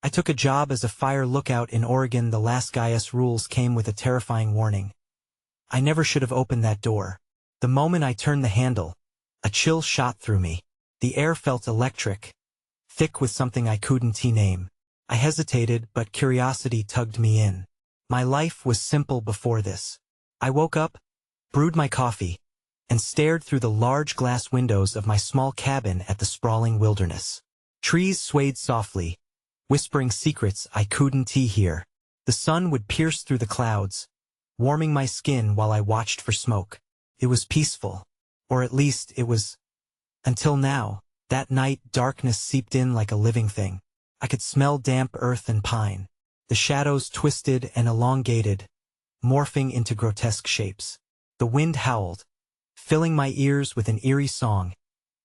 I took a job as a fire lookout in Oregon. The last guy's rules came with a terrifying warning. I never should have opened that door. The moment I turned the handle, a chill shot through me. The air felt electric, thick with something I couldn't name. I hesitated, but curiosity tugged me in. My life was simple before this. I woke up, brewed my coffee, and stared through the large glass windows of my small cabin at the sprawling wilderness. Trees swayed softly, whispering secrets I couldn't hear. The sun would pierce through the clouds, warming my skin while I watched for smoke. It was peaceful, or at least it was. Until now, that night darkness seeped in like a living thing. I could smell damp earth and pine. The shadows twisted and elongated, morphing into grotesque shapes. The wind howled, filling my ears with an eerie song,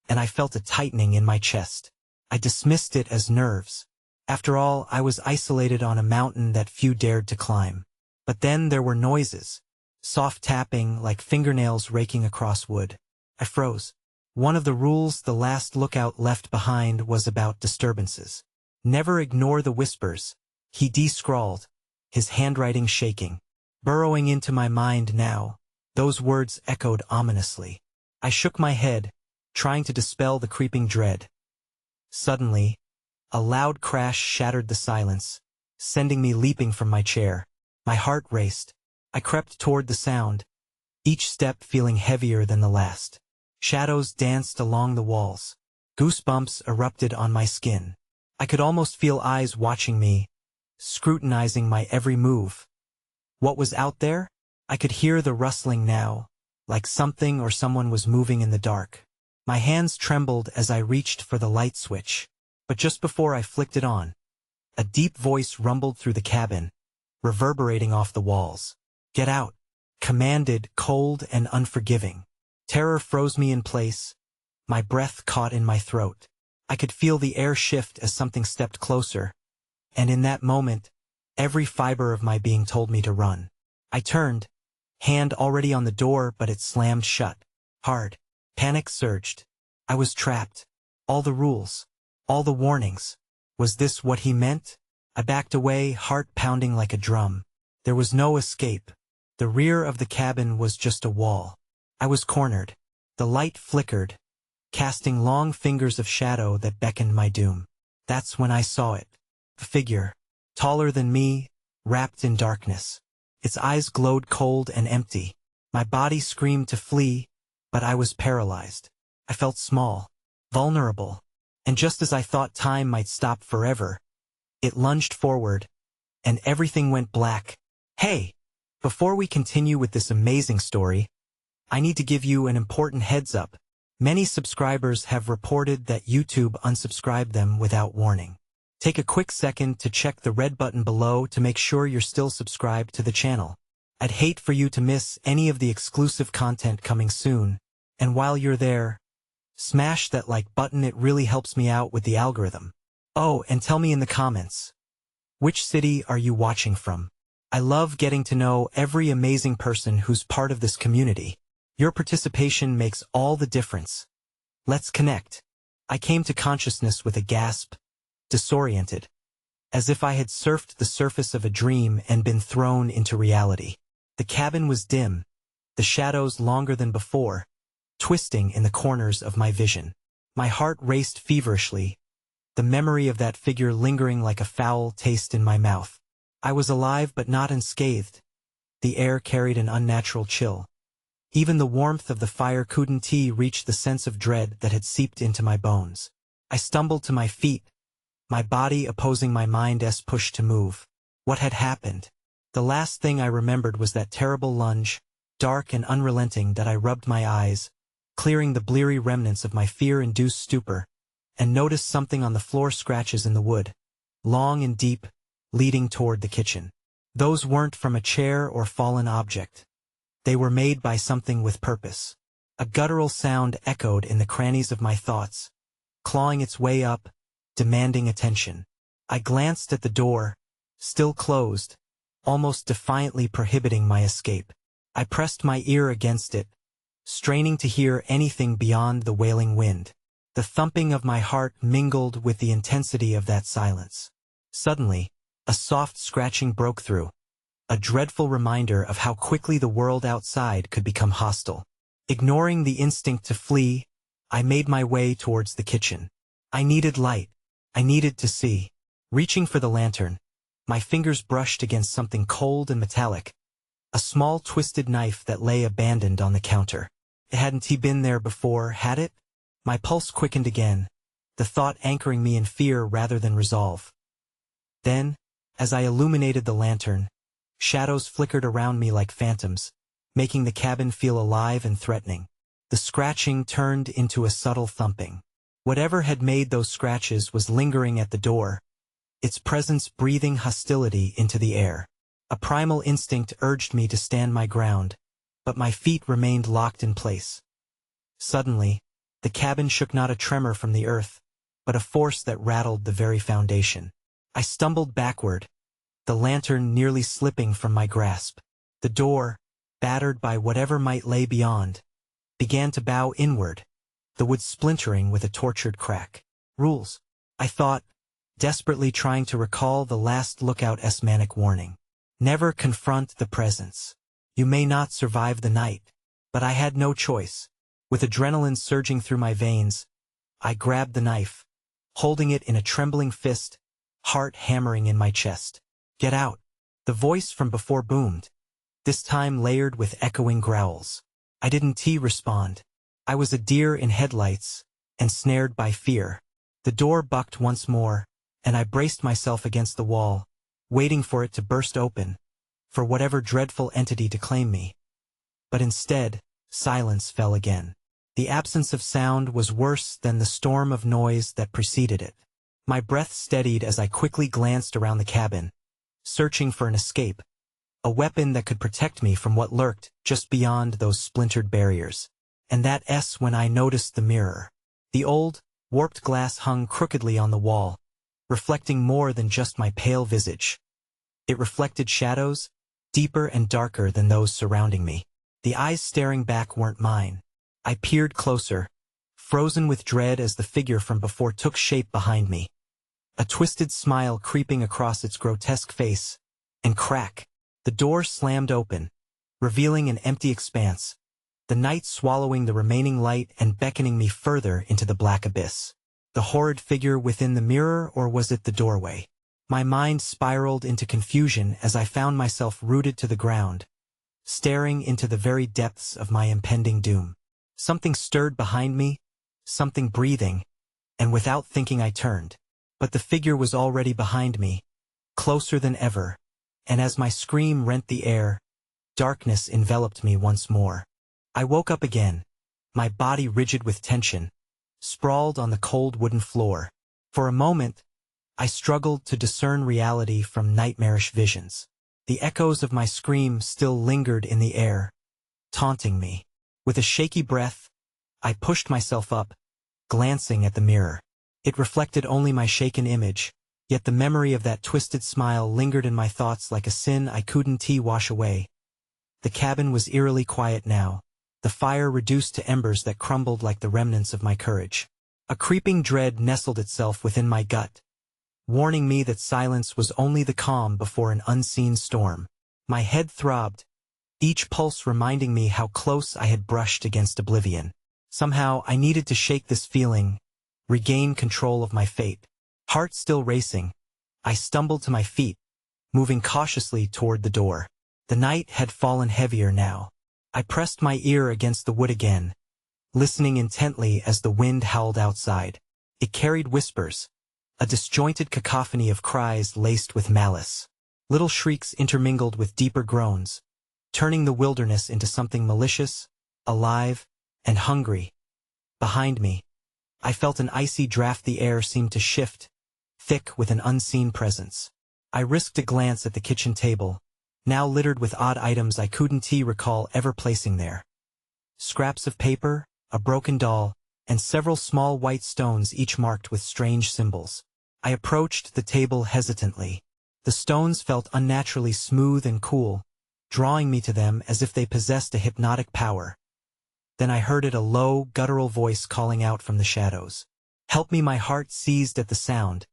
and I felt a tightening in my chest. I dismissed it as nerves. After all, I was isolated on a mountain that few dared to climb. But then there were noises, soft tapping like fingernails raking across wood. I froze. One of the rules the last lookout left behind was about disturbances. Never ignore the whispers, he scrawled, his handwriting shaking. Burrowing into my mind now, those words echoed ominously. I shook my head, trying to dispel the creeping dread. Suddenly, a loud crash shattered the silence, sending me leaping from my chair. My heart raced. I crept toward the sound, each step feeling heavier than the last. Shadows danced along the walls. Goosebumps erupted on my skin. I could almost feel eyes watching me, scrutinizing my every move. What was out there? I could hear the rustling now, like something or someone was moving in the dark. My hands trembled as I reached for the light switch. But just before I flicked it on, a deep voice rumbled through the cabin, reverberating off the walls. "Get out," commanded, cold and unforgiving. Terror froze me in place, my breath caught in my throat. I could feel the air shift as something stepped closer, and in that moment, every fiber of my being told me to run. I turned, hand already on the door, but it slammed shut. Hard. Panic surged. I was trapped. All the rules. All the warnings. Was this what he meant? I backed away, heart pounding like a drum. There was no escape. The rear of the cabin was just a wall. I was cornered. The light flickered, casting long fingers of shadow that beckoned my doom. That's when I saw it. A figure, taller than me, wrapped in darkness. Its eyes glowed cold and empty. My body screamed to flee, but I was paralyzed. I felt small, vulnerable. And just as I thought time might stop forever, it lunged forward, and everything went black. Hey! Before we continue with this amazing story, I need to give you an important heads up. Many subscribers have reported that YouTube unsubscribed them without warning. Take a quick second to check the red button below to make sure you're still subscribed to the channel. I'd hate for you to miss any of the exclusive content coming soon, and while you're there, smash that like button. It really helps me out with the algorithm. Oh, and tell me in the comments, which city are you watching from? I love getting to know every amazing person who's part of this community. Your participation makes all the difference. Let's connect. I came to consciousness with a gasp, disoriented, as if I had surfed the surface of a dream and been thrown into reality. The cabin was dim, the shadows longer than before, twisting in the corners of my vision. My heart raced feverishly, the memory of that figure lingering like a foul taste in my mouth. I was alive but not unscathed. The air carried an unnatural chill. Even the warmth of the fire couldn't reach the sense of dread that had seeped into my bones. I stumbled to my feet, my body opposing my mind's push to move. What had happened? The last thing I remembered was that terrible lunge, dark and unrelenting, that I rubbed my eyes, clearing the bleary remnants of my fear-induced stupor, and noticed something on the floor, scratches in the wood, long and deep, leading toward the kitchen. Those weren't from a chair or fallen object. They were made by something with purpose. A guttural sound echoed in the crannies of my thoughts, clawing its way up, demanding attention. I glanced at the door, still closed, almost defiantly prohibiting my escape. I pressed my ear against it, straining to hear anything beyond the wailing wind. The thumping of my heart mingled with the intensity of that silence. Suddenly, a soft scratching broke through, a dreadful reminder of how quickly the world outside could become hostile. Ignoring the instinct to flee, I made my way towards the kitchen. I needed light. I needed to see. Reaching for the lantern, my fingers brushed against something cold and metallic, a small twisted knife that lay abandoned on the counter. Hadn't he been there before, had it? My pulse quickened again, the thought anchoring me in fear rather than resolve. Then, as I illuminated the lantern, shadows flickered around me like phantoms, making the cabin feel alive and threatening. The scratching turned into a subtle thumping. Whatever had made those scratches was lingering at the door, its presence breathing hostility into the air. A primal instinct urged me to stand my ground, but my feet remained locked in place. Suddenly, the cabin shook not a tremor from the earth, but a force that rattled the very foundation. I stumbled backward, the lantern nearly slipping from my grasp. The door, battered by whatever might lay beyond, began to bow inward, the wood splintering with a tortured crack. Rules, I thought, desperately trying to recall the last Lookout's manic warning. Never confront the presence. You may not survive the night. But I had no choice. With adrenaline surging through my veins, I grabbed the knife, holding it in a trembling fist, heart hammering in my chest. Get out! The voice from before boomed, this time layered with echoing growls. I didn't respond. I was a deer in headlights, ensnared by fear. The door bucked once more, and I braced myself against the wall, waiting for it to burst open, for whatever dreadful entity to claim me. But instead, silence fell again. The absence of sound was worse than the storm of noise that preceded it. My breath steadied as I quickly glanced around the cabin, searching for an escape, a weapon that could protect me from what lurked just beyond those splintered barriers. And that's when I noticed the mirror. The old, warped glass hung crookedly on the wall, reflecting more than just my pale visage. It reflected shadows, deeper and darker than those surrounding me. The eyes staring back weren't mine. I peered closer, frozen with dread as the figure from before took shape behind me. A twisted smile creeping across its grotesque face, and crack, the door slammed open, revealing an empty expanse, the night swallowing the remaining light and beckoning me further into the black abyss. The horrid figure within the mirror, or was it the doorway? My mind spiraled into confusion as I found myself rooted to the ground, staring into the very depths of my impending doom. Something stirred behind me, something breathing, and without thinking I turned. But the figure was already behind me, closer than ever, and as my scream rent the air, darkness enveloped me once more. I woke up again, my body rigid with tension, sprawled on the cold wooden floor. For a moment, I struggled to discern reality from nightmarish visions. The echoes of my scream still lingered in the air, taunting me. With a shaky breath, I pushed myself up, glancing at the mirror. It reflected only my shaken image, yet the memory of that twisted smile lingered in my thoughts like a sin I couldn't wash away. The cabin was eerily quiet now, the fire reduced to embers that crumbled like the remnants of my courage. A creeping dread nestled itself within my gut, warning me that silence was only the calm before an unseen storm. My head throbbed, each pulse reminding me how close I had brushed against oblivion. Somehow I needed to shake this feeling, regain control of my fate. Heart still racing, I stumbled to my feet, moving cautiously toward the door. The night had fallen heavier now. I pressed my ear against the wood again, listening intently as the wind howled outside. It carried whispers, a disjointed cacophony of cries laced with malice. Little shrieks intermingled with deeper groans, turning the wilderness into something malicious, alive, and hungry. Behind me, I felt an icy draft. The air seemed to shift, thick with an unseen presence. I risked a glance at the kitchen table, now littered with odd items I couldn't recall ever placing there. Scraps of paper, a broken doll, and several small white stones, each marked with strange symbols. I approached the table hesitantly. The stones felt unnaturally smooth and cool, drawing me to them as if they possessed a hypnotic power. Then I heard a low, guttural voice calling out from the shadows. "Help me!" My heart seized at the sound,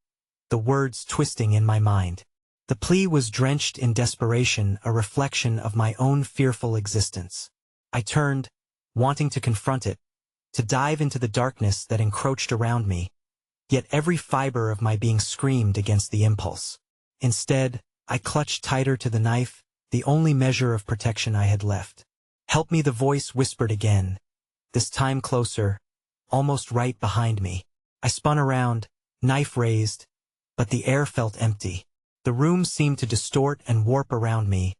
the words twisting in my mind. The plea was drenched in desperation, a reflection of my own fearful existence. I turned, wanting to confront it, to dive into the darkness that encroached around me, yet every fiber of my being screamed against the impulse. Instead, I clutched tighter to the knife, the only measure of protection I had left. "Help me," the voice whispered again, this time closer, almost right behind me. I spun around, knife raised, but the air felt empty. The room seemed to distort and warp around me,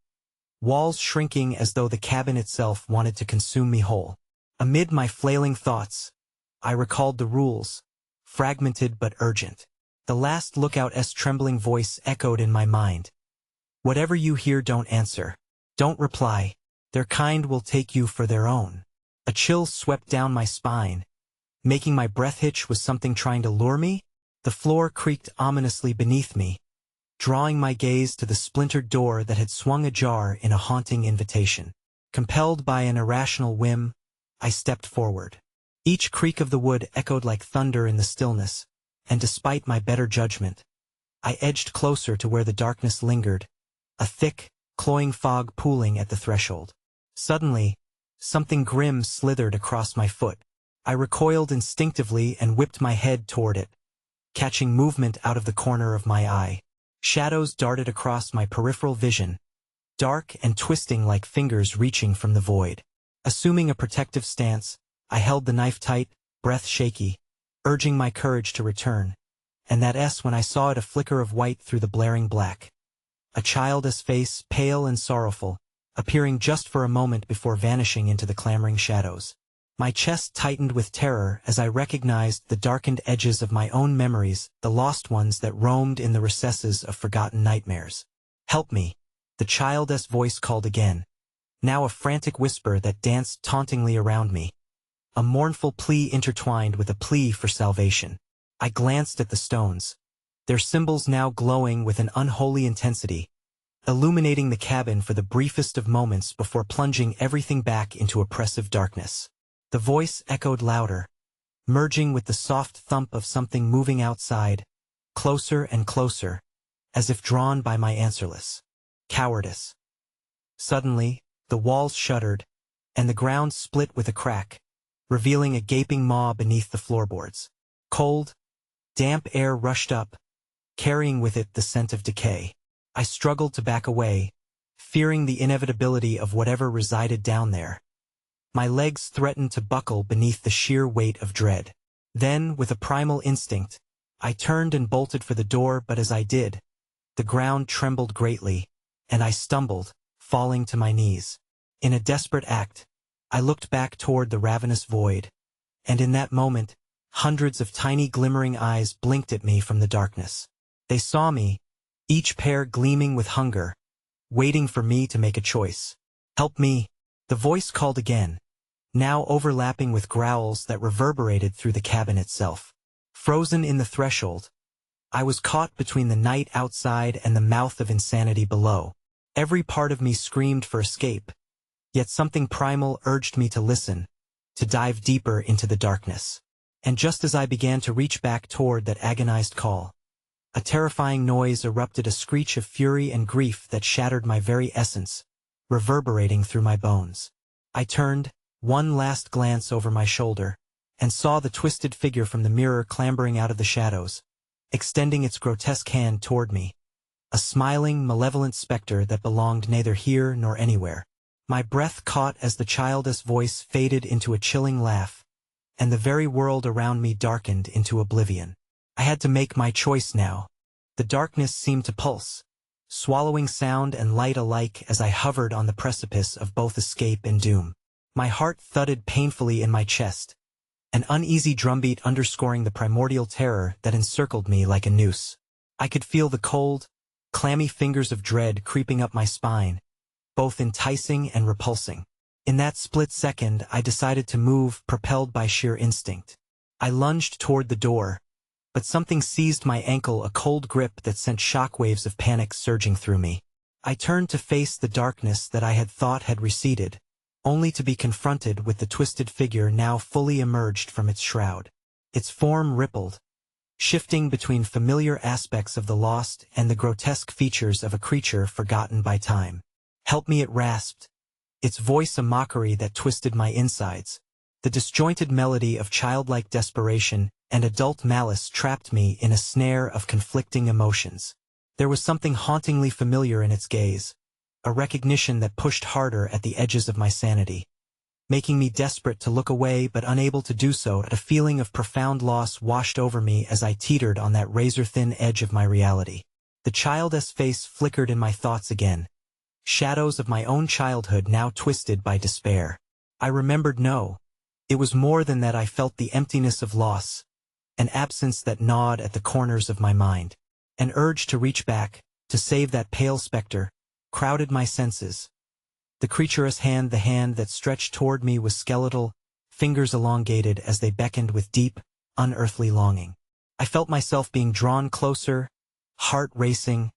walls shrinking as though the cabin itself wanted to consume me whole. Amid my flailing thoughts, I recalled the rules, fragmented but urgent. The last Lookout's trembling voice echoed in my mind. "Whatever you hear, don't answer. Don't reply. Their kind will take you for their own." A chill swept down my spine, making my breath hitch. Was something trying to lure me? The floor creaked ominously beneath me, drawing my gaze to the splintered door that had swung ajar in a haunting invitation. Compelled by an irrational whim, I stepped forward. Each creak of the wood echoed like thunder in the stillness, and despite my better judgment, I edged closer to where the darkness lingered, a thick, cloying fog pooling at the threshold. Suddenly, something grim slithered across my foot. I recoiled instinctively and whipped my head toward it, catching movement out of the corner of my eye. Shadows darted across my peripheral vision, dark and twisting like fingers reaching from the void. Assuming a protective stance, I held the knife tight, breath shaky, urging my courage to return. And when I saw it, a flicker of white through the blaring black. A child's face, pale and sorrowful, appearing just for a moment before vanishing into the clamoring shadows. My chest tightened with terror as I recognized the darkened edges of my own memories, the lost ones that roamed in the recesses of forgotten nightmares. "Help me," the child's voice called again, now a frantic whisper that danced tauntingly around me. A mournful plea intertwined with a plea for salvation. I glanced at the stones, their symbols now glowing with an unholy intensity, illuminating the cabin for the briefest of moments before plunging everything back into oppressive darkness. The voice echoed louder, merging with the soft thump of something moving outside, closer and closer, as if drawn by my answerless cowardice. Suddenly, the walls shuddered, and the ground split with a crack, revealing a gaping maw beneath the floorboards. Cold, damp air rushed up, carrying with it the scent of decay. I struggled to back away, fearing the inevitability of whatever resided down there. My legs threatened to buckle beneath the sheer weight of dread. Then, with a primal instinct, I turned and bolted for the door, but as I did, the ground trembled greatly, and I stumbled, falling to my knees. In a desperate act, I looked back toward the ravenous void, and in that moment, hundreds of tiny glimmering eyes blinked at me from the darkness. They saw me, each pair gleaming with hunger, waiting for me to make a choice. "Help me," the voice called again, now overlapping with growls that reverberated through the cabin itself. Frozen in the threshold, I was caught between the night outside and the mouth of insanity below. Every part of me screamed for escape, yet something primal urged me to listen, to dive deeper into the darkness. And just as I began to reach back toward that agonized call, a terrifying noise erupted, a screech of fury and grief that shattered my very essence, reverberating through my bones. I turned, one last glance over my shoulder, and saw the twisted figure from the mirror clambering out of the shadows, extending its grotesque hand toward me, a smiling, malevolent specter that belonged neither here nor anywhere. My breath caught as the childish voice faded into a chilling laugh, and the very world around me darkened into oblivion. I had to make my choice now. The darkness seemed to pulse, swallowing sound and light alike as I hovered on the precipice of both escape and doom. My heart thudded painfully in my chest, an uneasy drumbeat underscoring the primordial terror that encircled me like a noose. I could feel the cold, clammy fingers of dread creeping up my spine, both enticing and repulsing. In that split second, I decided to move, propelled by sheer instinct. I lunged toward the door, but something seized my ankle, a cold grip that sent shockwaves of panic surging through me. I turned to face the darkness that I had thought had receded, only to be confronted with the twisted figure now fully emerged from its shroud. Its form rippled, shifting between familiar aspects of the lost and the grotesque features of a creature forgotten by time. "Help me," it rasped, its voice a mockery that twisted my insides. The disjointed melody of childlike desperation and adult malice trapped me in a snare of conflicting emotions. There was something hauntingly familiar in its gaze, a recognition that pushed harder at the edges of my sanity, making me desperate to look away but unable to do so. A feeling of profound loss washed over me as I teetered on that razor-thin edge of my reality. The child's face flickered in my thoughts again, shadows of my own childhood now twisted by despair. I remembered it was more than that. I felt the emptiness of loss, an absence that gnawed at the corners of my mind. An urge to reach back, to save that pale specter, crowded my senses. The creature's hand, the hand that stretched toward me, was skeletal, fingers elongated as they beckoned with deep, unearthly longing. I felt myself being drawn closer, heart racing,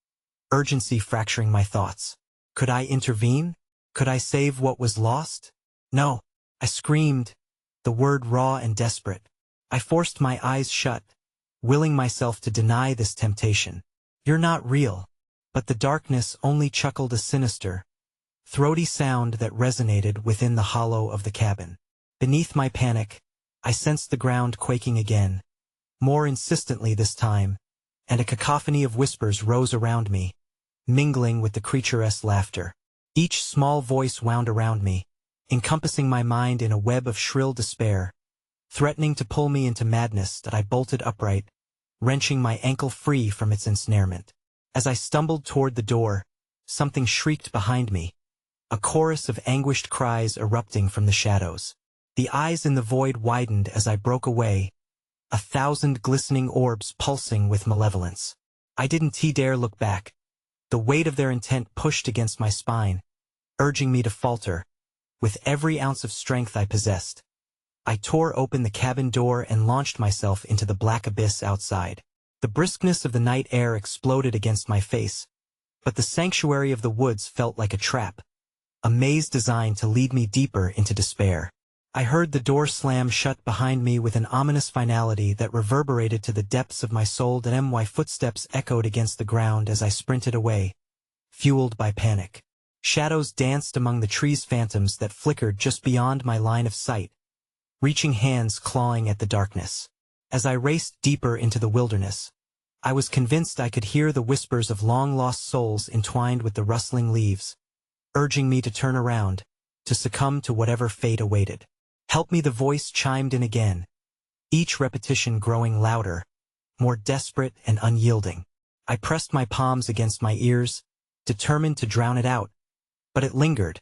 urgency fracturing my thoughts. Could I intervene? Could I save what was lost? No, I screamed, the word raw and desperate. I forced my eyes shut, willing myself to deny this temptation. "You're not real." But the darkness only chuckled, a sinister, throaty sound that resonated within the hollow of the cabin. Beneath my panic, I sensed the ground quaking again, more insistently this time, and a cacophony of whispers rose around me, mingling with the creature's laughter. Each small voice wound around me, encompassing my mind in a web of shrill despair, threatening to pull me into madness. That I bolted upright, wrenching my ankle free from its ensnarement. As I stumbled toward the door, something shrieked behind me, a chorus of anguished cries erupting from the shadows. The eyes in the void widened as I broke away, 1,000 glistening orbs pulsing with malevolence. I didn't dare look back. The weight of their intent pushed against my spine, urging me to falter. With every ounce of strength I possessed, I tore open the cabin door and launched myself into the black abyss outside. The briskness of the night air exploded against my face, but the sanctuary of the woods felt like a trap, a maze designed to lead me deeper into despair. I heard the door slam shut behind me with an ominous finality that reverberated to the depths of my soul. My footsteps echoed against the ground as I sprinted away, fueled by panic. Shadows danced among the trees, phantoms that flickered just beyond my line of sight, reaching hands clawing at the darkness. As I raced deeper into the wilderness, I was convinced I could hear the whispers of long-lost souls entwined with the rustling leaves, urging me to turn around, to succumb to whatever fate awaited. "Help me," the voice chimed in again, each repetition growing louder, more desperate and unyielding. I pressed my palms against my ears, determined to drown it out, but it lingered,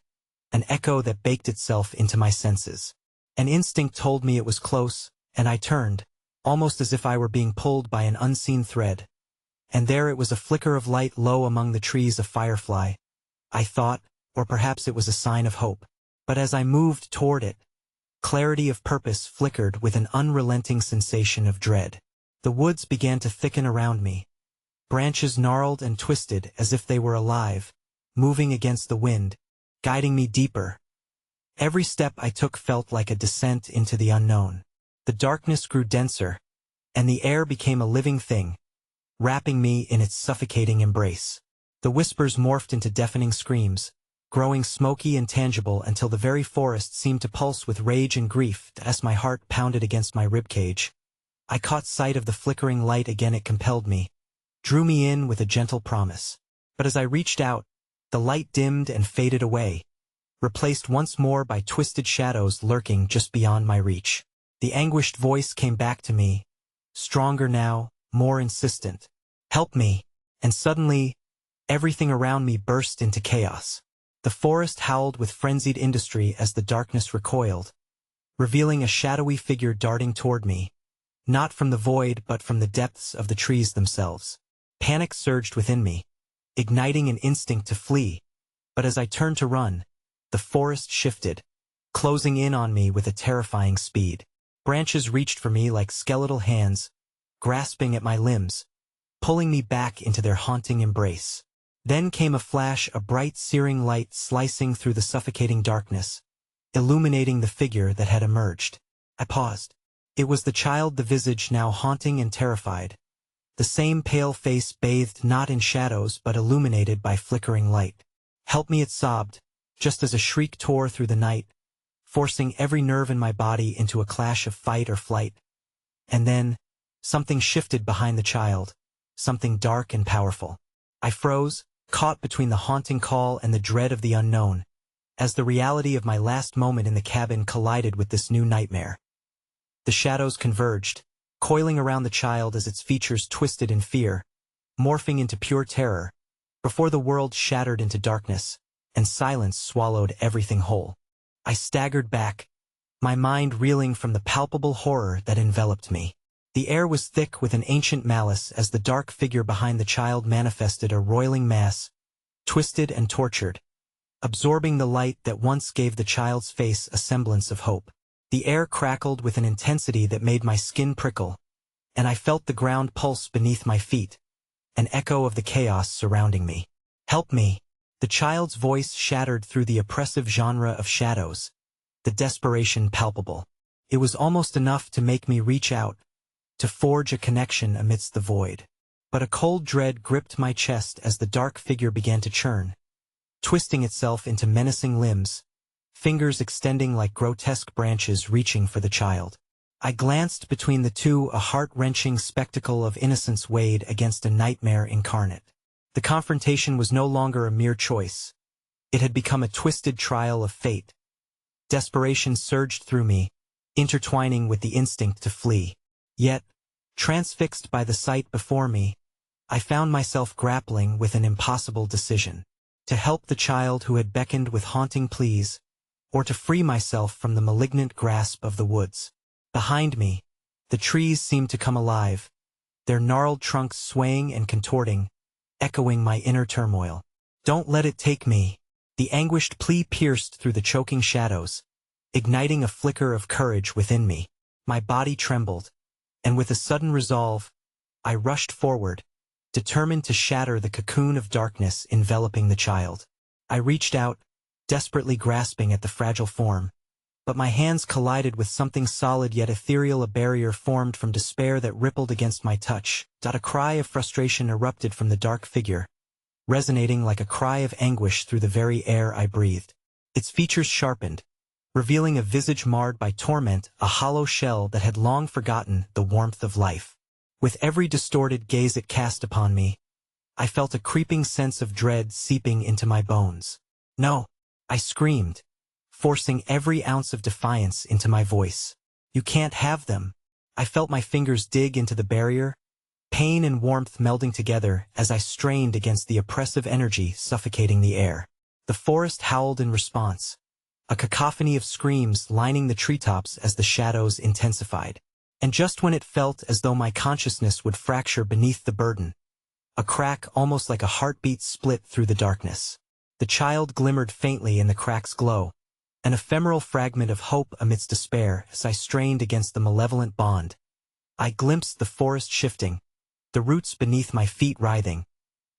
an echo that baked itself into my senses. An instinct told me it was close, and I turned, almost as if I were being pulled by an unseen thread. And there it was, a flicker of light low among the trees, a firefly, I thought, or perhaps it was a sign of hope. But as I moved toward it, clarity of purpose flickered with an unrelenting sensation of dread. The woods began to thicken around me. Branches gnarled and twisted as if they were alive, moving against the wind, guiding me deeper. Every step I took felt like a descent into the unknown. The darkness grew denser, and the air became a living thing, wrapping me in its suffocating embrace. The whispers morphed into deafening screams, growing smoky and tangible until the very forest seemed to pulse with rage and grief. As my heart pounded against my ribcage, I caught sight of the flickering light again. It compelled me, drew me in with a gentle promise. But as I reached out, the light dimmed and faded away, replaced once more by twisted shadows lurking just beyond my reach. The anguished voice came back to me, stronger now, more insistent. "Help me!" And suddenly, everything around me burst into chaos. The forest howled with frenzied industry as the darkness recoiled, revealing a shadowy figure darting toward me, not from the void but from the depths of the trees themselves. Panic surged within me, igniting an instinct to flee, but as I turned to run, the forest shifted, closing in on me with a terrifying speed. Branches reached for me like skeletal hands, grasping at my limbs, pulling me back into their haunting embrace. Then came a flash, a bright searing light slicing through the suffocating darkness, illuminating the figure that had emerged. I paused, It was the child, the visage now haunting and terrified. The same pale face bathed not in shadows but illuminated by flickering light. "Help me," it sobbed, just as a shriek tore through the night, forcing every nerve in my body into a clash of fight or flight. And then, something shifted behind the child, something dark and powerful. I froze, caught between the haunting call and the dread of the unknown, as the reality of my last moment in the cabin collided with this new nightmare. The shadows converged, coiling around the child as its features twisted in fear, morphing into pure terror, before the world shattered into darkness, and silence swallowed everything whole. I staggered back, my mind reeling from the palpable horror that enveloped me. The air was thick with an ancient malice as the dark figure behind the child manifested a roiling mass, twisted and tortured, absorbing the light that once gave the child's face a semblance of hope. The air crackled with an intensity that made my skin prickle, and I felt the ground pulse beneath my feet, an echo of the chaos surrounding me. "Help me!" The child's voice shattered through the oppressive genre of shadows, the desperation palpable. It was almost enough to make me reach out, to forge a connection amidst the void. But a cold dread gripped my chest as the dark figure began to churn, twisting itself into menacing limbs, fingers extending like grotesque branches reaching for the child. I glanced between the two, a heart-wrenching spectacle of innocence weighed against a nightmare incarnate. The confrontation was no longer a mere choice. It had become a twisted trial of fate. Desperation surged through me, intertwining with the instinct to flee. Yet, transfixed by the sight before me, I found myself grappling with an impossible decision: to help the child who had beckoned with haunting pleas, or to free myself from the malignant grasp of the woods. Behind me, the trees seemed to come alive, their gnarled trunks swaying and contorting, echoing my inner turmoil. "Don't let it take me." The anguished plea pierced through the choking shadows, igniting a flicker of courage within me. My body trembled, and with a sudden resolve, I rushed forward, determined to shatter the cocoon of darkness enveloping the child. I reached out, desperately grasping at the fragile form, but my hands collided with something solid yet ethereal, a barrier formed from despair that rippled against my touch. A cry of frustration erupted from the dark figure, resonating like a cry of anguish through the very air I breathed. Its features sharpened, revealing a visage marred by torment, a hollow shell that had long forgotten the warmth of life. With every distorted gaze it cast upon me, I felt a creeping sense of dread seeping into my bones. "No!" I screamed, forcing every ounce of defiance into my voice. "You can't have them." I felt my fingers dig into the barrier, pain and warmth melding together as I strained against the oppressive energy suffocating the air. The forest howled in response, a cacophony of screams lining the treetops as the shadows intensified. And just when it felt as though my consciousness would fracture beneath the burden, a crack almost like a heartbeat split through the darkness. The child glimmered faintly in the crack's glow, an ephemeral fragment of hope amidst despair. As I strained against the malevolent bond, I glimpsed the forest shifting, the roots beneath my feet writhing,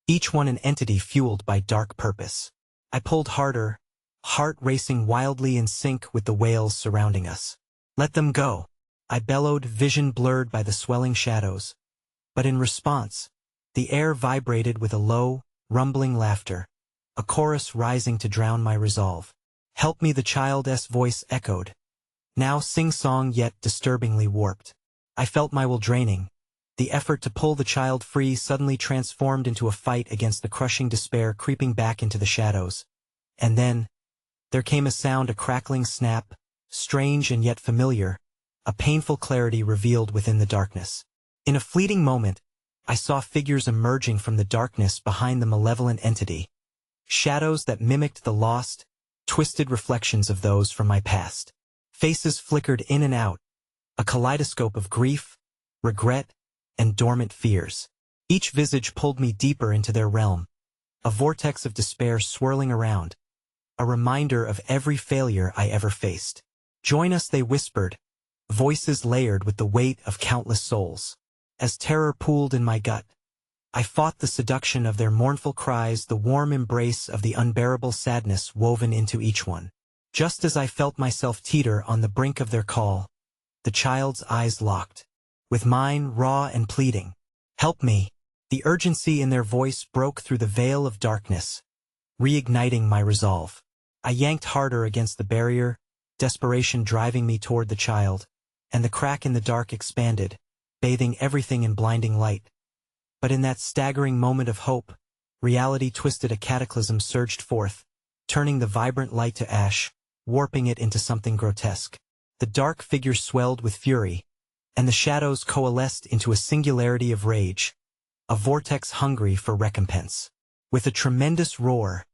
each one an entity fueled by dark purpose. I pulled harder, heart racing wildly in sync with the wails surrounding us. "Let them go," I bellowed, vision blurred by the swelling shadows. But in response, the air vibrated with a low, rumbling laughter, a chorus rising to drown my resolve. "Help me," the child's voice echoed, now sing-song yet disturbingly warped. I felt my will draining. The effort to pull the child free suddenly transformed into a fight against the crushing despair creeping back into the shadows. And then, there came a sound, a crackling snap, strange and yet familiar, a painful clarity revealed within the darkness. In a fleeting moment, I saw figures emerging from the darkness behind the malevolent entity, shadows that mimicked the lost, twisted reflections of those from my past. Faces flickered in and out, a kaleidoscope of grief, regret, and dormant fears. Each visage pulled me deeper into their realm, a vortex of despair swirling around, a reminder of every failure I ever faced. "Join us," they whispered, voices layered with the weight of countless souls. As terror pooled in my gut, I fought the seduction of their mournful cries, the warm embrace of the unbearable sadness woven into each one. Just as I felt myself teeter on the brink of their call, the child's eyes locked, with mine raw and pleading. "Help me!" The urgency in their voice broke through the veil of darkness, reigniting my resolve. I yanked harder against the barrier, desperation driving me toward the child, and the crack in the dark expanded, bathing everything in blinding light. But in that staggering moment of hope, reality twisted. A cataclysm surged forth, turning the vibrant light to ash, warping it into something grotesque. The dark figure swelled with fury, and the shadows coalesced into a singularity of rage, a vortex hungry for recompense. With a tremendous roar,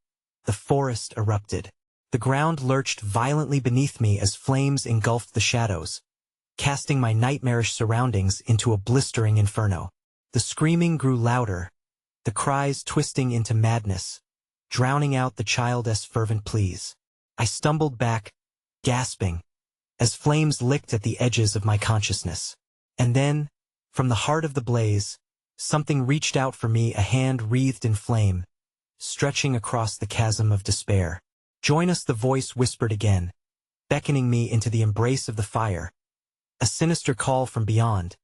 the forest erupted. The ground lurched violently beneath me as flames engulfed the shadows, casting my nightmarish surroundings into a blistering inferno. The screaming grew louder, the cries twisting into madness, drowning out the child's fervent pleas. I stumbled back, gasping, as flames licked at the edges of my consciousness. And then, from the heart of the blaze, something reached out for me, a hand wreathed in flame, stretching across the chasm of despair. "Join us," the voice whispered again, beckoning me into the embrace of the fire. A sinister call from beyond,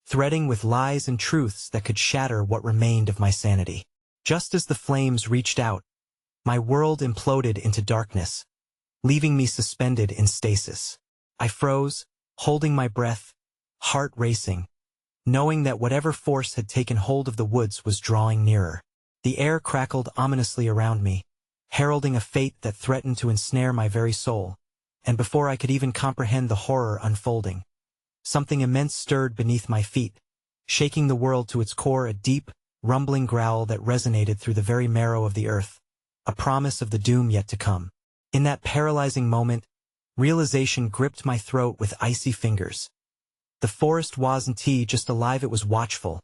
threading with lies and truths that could shatter what remained of my sanity. Just as the flames reached out, my world imploded into darkness, leaving me suspended in stasis. I froze, holding my breath, heart racing, knowing that whatever force had taken hold of the woods was drawing nearer. The air crackled ominously around me, heralding a fate that threatened to ensnare my very soul, and before I could even comprehend the horror unfolding, something immense stirred beneath my feet, shaking the world to its core, a deep, rumbling growl that resonated through the very marrow of the earth, a promise of the doom yet to come. In that paralyzing moment, realization gripped my throat with icy fingers. The forest wasn't just alive, it was watchful,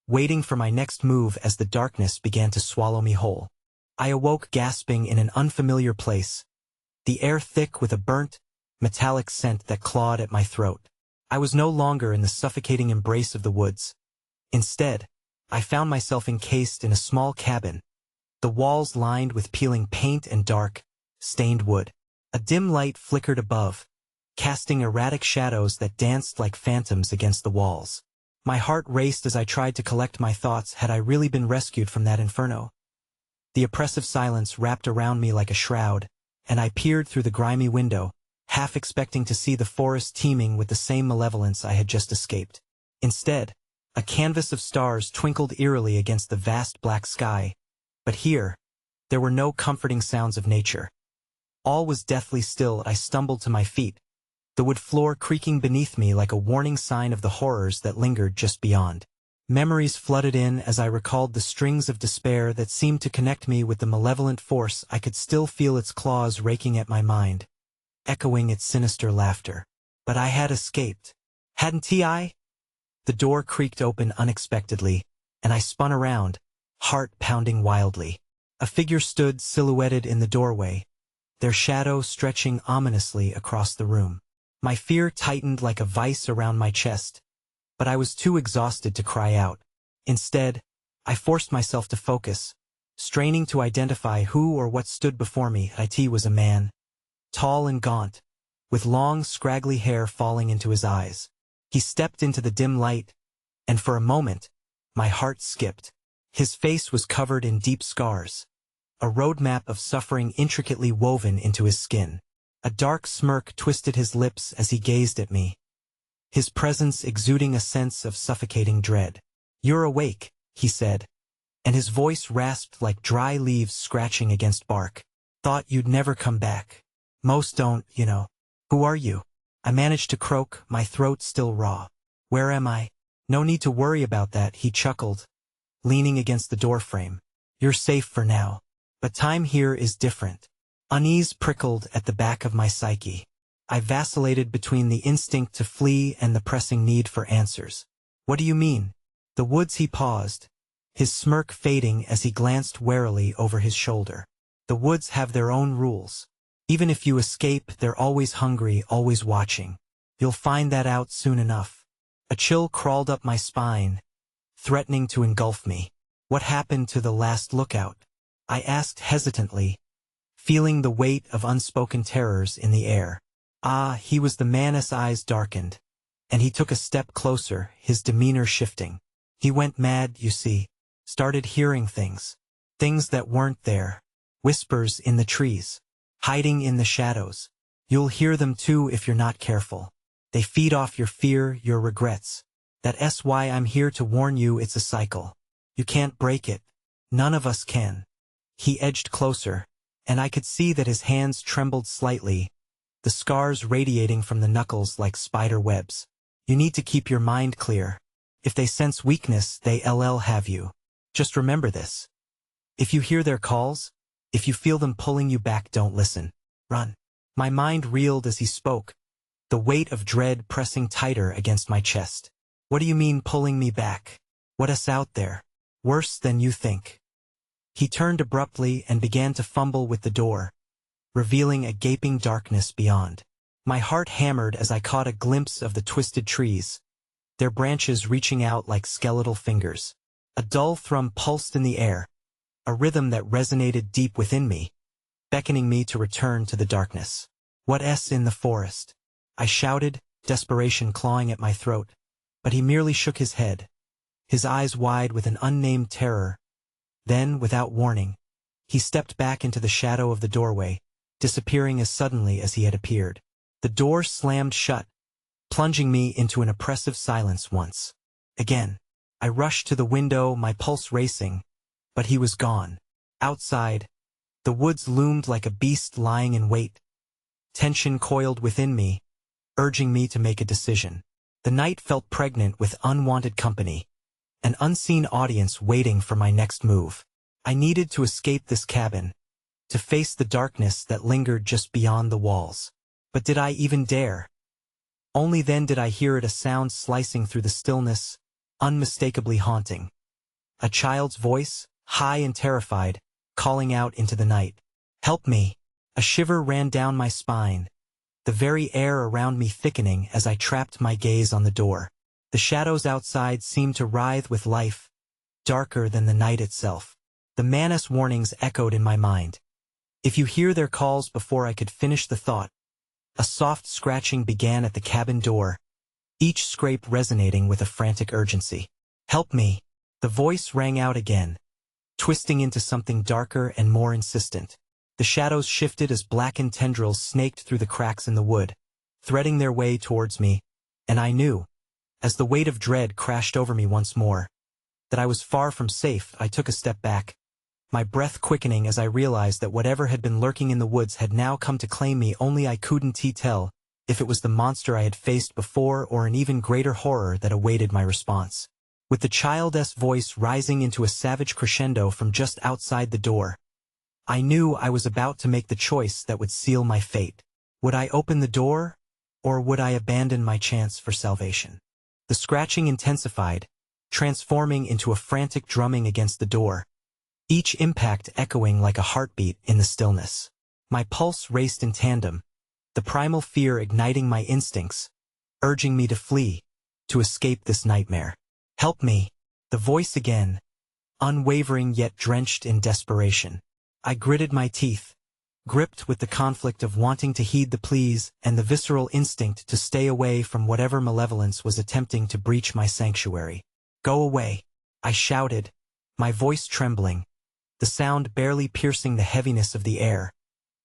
waiting for my next move as the darkness began to swallow me whole. I awoke gasping in an unfamiliar place, the air thick with a burnt, metallic scent that clawed at my throat. I was no longer in the suffocating embrace of the woods. Instead, I found myself encased in a small cabin, the walls lined with peeling paint and dark, stained wood. A dim light flickered above, casting erratic shadows that danced like phantoms against the walls. My heart raced as I tried to collect my thoughts. Had I really been rescued from that inferno? The oppressive silence wrapped around me like a shroud, and I peered through the grimy window, half expecting to see the forest teeming with the same malevolence I had just escaped. Instead, a canvas of stars twinkled eerily against the vast black sky, but here, there were no comforting sounds of nature. All was deathly still. I stumbled to my feet, the wood floor creaking beneath me like a warning sign of the horrors that lingered just beyond. Memories flooded in as I recalled the strings of despair that seemed to connect me with the malevolent force. I could still feel its claws raking at my mind, echoing its sinister laughter. But I had escaped. Hadn't I? The door creaked open unexpectedly, and I spun around, heart pounding wildly. A figure stood silhouetted in the doorway, their shadow stretching ominously across the room. My fear tightened like a vice around my chest, but I was too exhausted to cry out. Instead, I forced myself to focus, straining to identify who or what stood before me. It was a man, tall and gaunt, with long, scraggly hair falling into his eyes. He stepped into the dim light, and for a moment, my heart skipped. His face was covered in deep scars, a roadmap of suffering intricately woven into his skin. A dark smirk twisted his lips as he gazed at me, his presence exuding a sense of suffocating dread. "You're awake," he said, and his voice rasped like dry leaves scratching against bark. "Thought you'd never come back. Most don't, you know. Who are you?" I managed to croak, my throat still raw. "Where am I?" "No need to worry about that," he chuckled, leaning against the doorframe. "You're safe for now. But time here is different." Unease prickled at the back of my psyche. I vacillated between the instinct to flee and the pressing need for answers. "What do you mean?" "The woods," he paused, his smirk fading as he glanced warily over his shoulder. "The woods have their own rules. Even if you escape, they're always hungry, always watching. You'll find that out soon enough." A chill crawled up my spine, threatening to engulf me. "What happened to the last lookout?" I asked hesitantly, feeling the weight of unspoken terrors in the air. "Ah," he was the man's eyes darkened. and he took a step closer, his demeanor shifting. He went mad, you see, started hearing things. Things that weren't there. Whispers in the trees. Hiding in the shadows. You'll hear them too if you're not careful. They feed off your fear, your regrets. That's why I'm here to warn you, it's a cycle. You can't break it. None of us can. He edged closer, and I could see that his hands trembled slightly, the scars radiating from the knuckles like spider webs. You need to keep your mind clear. If they sense weakness, they'll have you. Just remember this. If you hear their calls, if you feel them pulling you back, don't listen. Run. My mind reeled as he spoke, the weight of dread pressing tighter against my chest. What do you mean pulling me back? What's out there? Worse than you think. He turned abruptly and began to fumble with the door, revealing a gaping darkness beyond. My heart hammered as I caught a glimpse of the twisted trees, their branches reaching out like skeletal fingers. A dull thrum pulsed in the air, a rhythm that resonated deep within me, beckoning me to return to the darkness. What's in the forest? I shouted, desperation clawing at my throat, but he merely shook his head, his eyes wide with an unnamed terror. Then, without warning, he stepped back into the shadow of the doorway, disappearing as suddenly as he had appeared. The door slammed shut, plunging me into an oppressive silence once again. I rushed to the window, my pulse racing, but he was gone. Outside, the woods loomed like a beast lying in wait. Tension coiled within me, urging me to make a decision. The night felt pregnant with unwanted company, an unseen audience waiting for my next move. I needed to escape this cabin, to face the darkness that lingered just beyond the walls. But did I even dare? Only then did I hear it, a sound slicing through the stillness, unmistakably haunting. A child's voice, high and terrified, calling out into the night. Help me! A shiver ran down my spine, the very air around me thickening as I trapped my gaze on the door. The shadows outside seemed to writhe with life, darker than the night itself. The menace warnings echoed in my mind. If you hear their calls, before I could finish the thought, a soft scratching began at the cabin door, each scrape resonating with a frantic urgency. Help me! The voice rang out again, twisting into something darker and more insistent. The shadows shifted as blackened tendrils snaked through the cracks in the wood, threading their way towards me, and I knew, as the weight of dread crashed over me once more, that I was far from safe. I took a step back, my breath quickening as I realized that whatever had been lurking in the woods had now come to claim me. Only I couldn't tell if it was the monster I had faced before or an even greater horror that awaited my response. With the child's voice rising into a savage crescendo from just outside the door, I knew I was about to make the choice that would seal my fate. Would I open the door, or would I abandon my chance for salvation? The scratching intensified, transforming into a frantic drumming against the door, each impact echoing like a heartbeat in the stillness. My pulse raced in tandem, the primal fear igniting my instincts, urging me to flee, to escape this nightmare. Help me! The voice again, unwavering yet drenched in desperation. I gritted my teeth, gripped with the conflict of wanting to heed the pleas and the visceral instinct to stay away from whatever malevolence was attempting to breach my sanctuary. Go away! I shouted, my voice trembling, the sound barely piercing the heaviness of the air.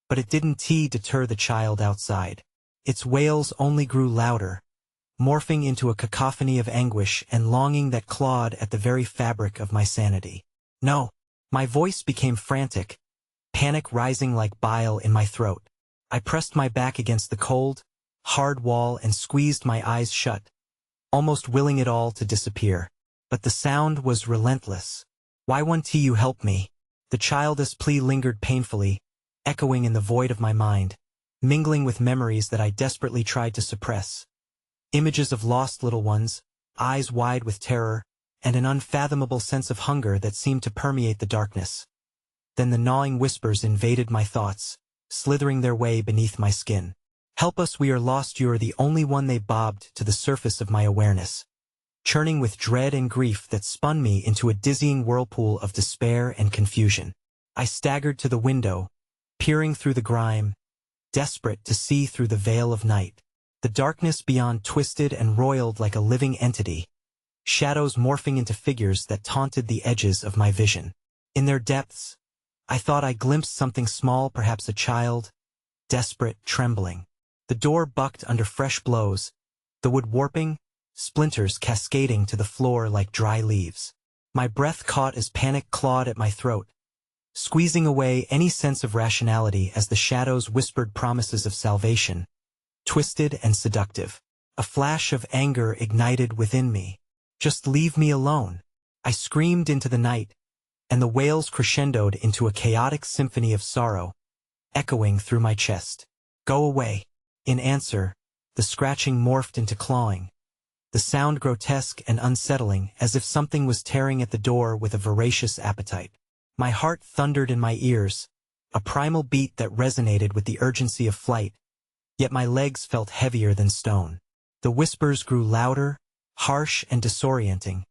But it didn't deter the child outside. Its wails only grew louder, morphing into a cacophony of anguish and longing that clawed at the very fabric of my sanity. No! My voice became frantic, panic rising like bile in my throat. I pressed my back against the cold, hard wall and squeezed my eyes shut, almost willing it all to disappear. But the sound was relentless. Why won't you help me? The child's plea lingered painfully, echoing in the void of my mind, mingling with memories that I desperately tried to suppress. Images of lost little ones, eyes wide with terror, and an unfathomable sense of hunger that seemed to permeate the darkness. Then the gnawing whispers invaded my thoughts, slithering their way beneath my skin. Help us, we are lost, you are the only one. They bobbed to the surface of my awareness, churning with dread and grief that spun me into a dizzying whirlpool of despair and confusion. I staggered to the window, peering through the grime, desperate to see through the veil of night. The darkness beyond twisted and roiled like a living entity, shadows morphing into figures that taunted the edges of my vision. In their depths, I thought I glimpsed something small, perhaps a child, desperate, trembling. The door bucked under fresh blows, the wood warping, splinters cascading to the floor like dry leaves. My breath caught as panic clawed at my throat, squeezing away any sense of rationality as the shadows whispered promises of salvation, twisted and seductive. A flash of anger ignited within me. Just leave me alone. I screamed into the night, and the wails crescendoed into a chaotic symphony of sorrow, echoing through my chest. Go away. In answer, the scratching morphed into clawing, the sound grotesque and unsettling as if something was tearing at the door with a voracious appetite. My heart thundered in my ears, a primal beat that resonated with the urgency of flight, yet my legs felt heavier than stone. The whispers grew louder, harsh and disorienting,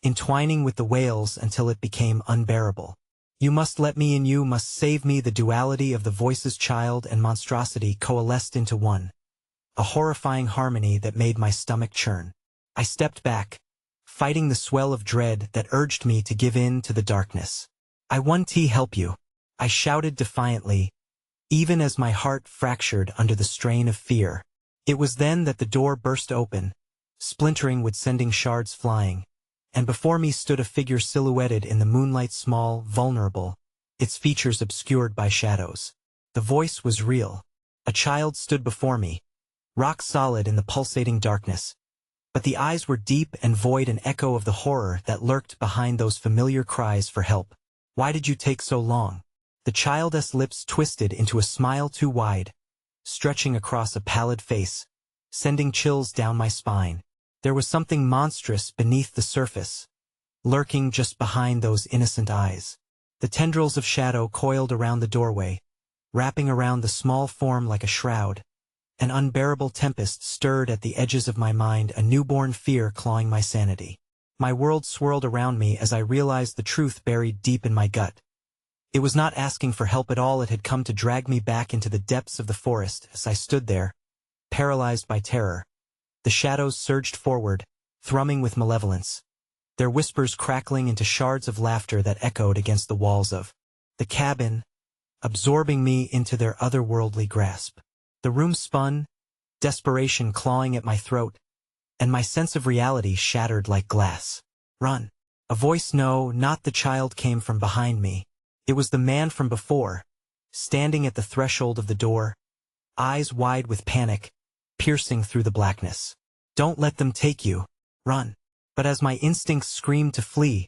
entwining with the wails until it became unbearable. You must let me in, you must save me. The duality of the voices, child and monstrosity, coalesced into one, a horrifying harmony that made my stomach churn. I stepped back, fighting the swell of dread that urged me to give in to the darkness. I want to help you, I shouted defiantly, even as my heart fractured under the strain of fear. It was then that the door burst open, splintering with sending shards flying, and before me stood a figure silhouetted in the moonlight, small, vulnerable, its features obscured by shadows. The voice was real. A child stood before me, rock solid in the pulsating darkness, but the eyes were deep and void, an echo of the horror that lurked behind those familiar cries for help. Why did you take so long? The child's lips twisted into a smile too wide, stretching across a pallid face, sending chills down my spine. There was something monstrous beneath the surface, lurking just behind those innocent eyes. The tendrils of shadow coiled around the doorway, wrapping around the small form like a shroud. An unbearable tempest stirred at the edges of my mind, a newborn fear clawing my sanity. My world swirled around me as I realized the truth buried deep in my gut. It was not asking for help at all. It had come to drag me back into the depths of the forest. As I stood there, paralyzed by terror, the shadows surged forward, thrumming with malevolence, their whispers crackling into shards of laughter that echoed against the walls of the cabin, absorbing me into their otherworldly grasp. The room spun, desperation clawing at my throat, and my sense of reality shattered like glass. Run. A voice, no, not the child, came from behind me. It was the man from before, standing at the threshold of the door, eyes wide with panic, piercing through the blackness. Don't let them take you. Run. But as my instincts screamed to flee,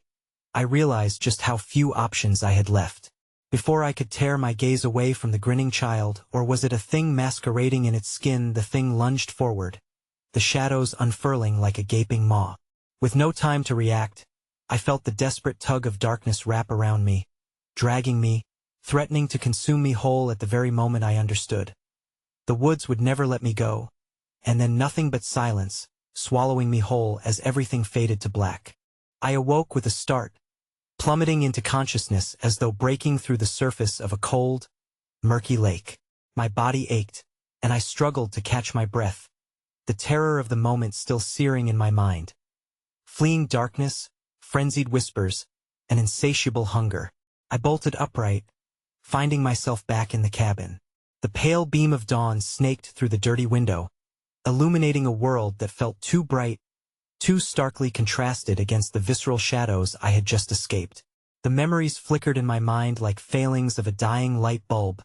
I realized just how few options I had left. Before I could tear my gaze away from the grinning child, or was it a thing masquerading in its skin, the thing lunged forward, the shadows unfurling like a gaping maw. With no time to react, I felt the desperate tug of darkness wrap around me, dragging me, threatening to consume me whole. At the very moment I understood, the woods would never let me go, and then nothing but silence, swallowing me whole as everything faded to black. I awoke with a start, plummeting into consciousness as though breaking through the surface of a cold, murky lake. My body ached, and I struggled to catch my breath, the terror of the moment still searing in my mind. Fleeing darkness, frenzied whispers, an insatiable hunger. I bolted upright, finding myself back in the cabin. The pale beam of dawn snaked through the dirty window, illuminating a world that felt too bright, too starkly contrasted against the visceral shadows I had just escaped. The memories flickered in my mind like failings of a dying light bulb,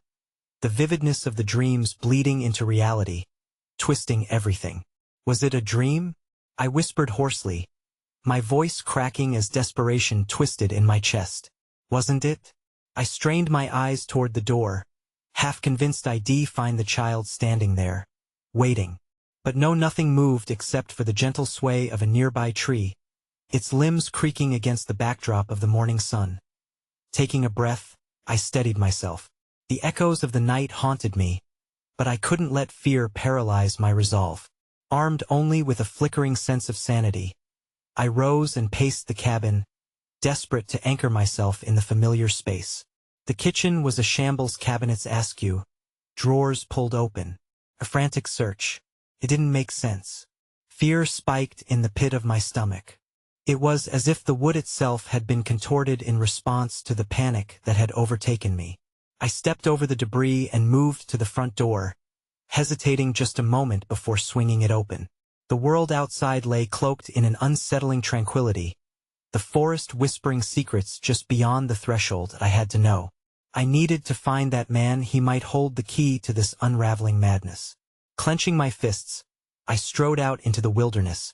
the vividness of the dreams bleeding into reality, twisting everything. Was it a dream? I whispered hoarsely, my voice cracking as desperation twisted in my chest. Wasn't it? I strained my eyes toward the door, half convinced I'd find the child standing there, waiting. But no, nothing moved except for the gentle sway of a nearby tree, its limbs creaking against the backdrop of the morning sun. Taking a breath, I steadied myself. The echoes of the night haunted me, but I couldn't let fear paralyze my resolve. Armed only with a flickering sense of sanity, I rose and paced the cabin, desperate to anchor myself in the familiar space. The kitchen was a shambles, cabinets askew, drawers pulled open. A frantic search. It didn't make sense. Fear spiked in the pit of my stomach. It was as if the wood itself had been contorted in response to the panic that had overtaken me. I stepped over the debris and moved to the front door, hesitating just a moment before swinging it open. The world outside lay cloaked in an unsettling tranquility, the forest whispering secrets just beyond the threshold I had to know. I needed to find that man. He might hold the key to this unraveling madness. Clenching my fists, I strode out into the wilderness,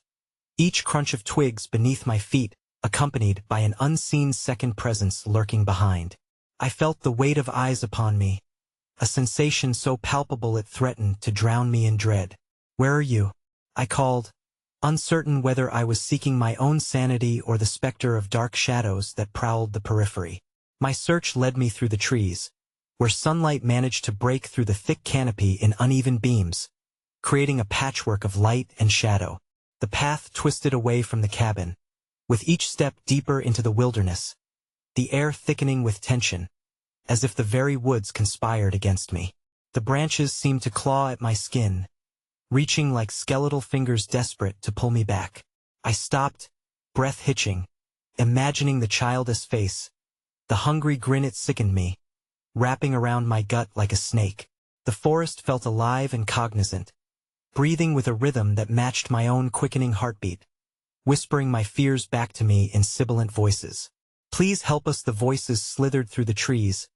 each crunch of twigs beneath my feet accompanied by an unseen second presence lurking behind. I felt the weight of eyes upon me, a sensation so palpable it threatened to drown me in dread. "Where are you?" I called, uncertain whether I was seeking my own sanity or the specter of dark shadows that prowled the periphery. My search led me through the trees, where sunlight managed to break through the thick canopy in uneven beams, creating a patchwork of light and shadow. The path twisted away from the cabin, with each step deeper into the wilderness, the air thickening with tension, as if the very woods conspired against me. The branches seemed to claw at my skin, reaching like skeletal fingers desperate to pull me back. I stopped, breath hitching, imagining the childish face, the hungry grin. It sickened me, wrapping around my gut like a snake. The forest felt alive and cognizant, breathing with a rhythm that matched my own quickening heartbeat, whispering my fears back to me in sibilant voices. "Please help us." The voices slithered through the trees,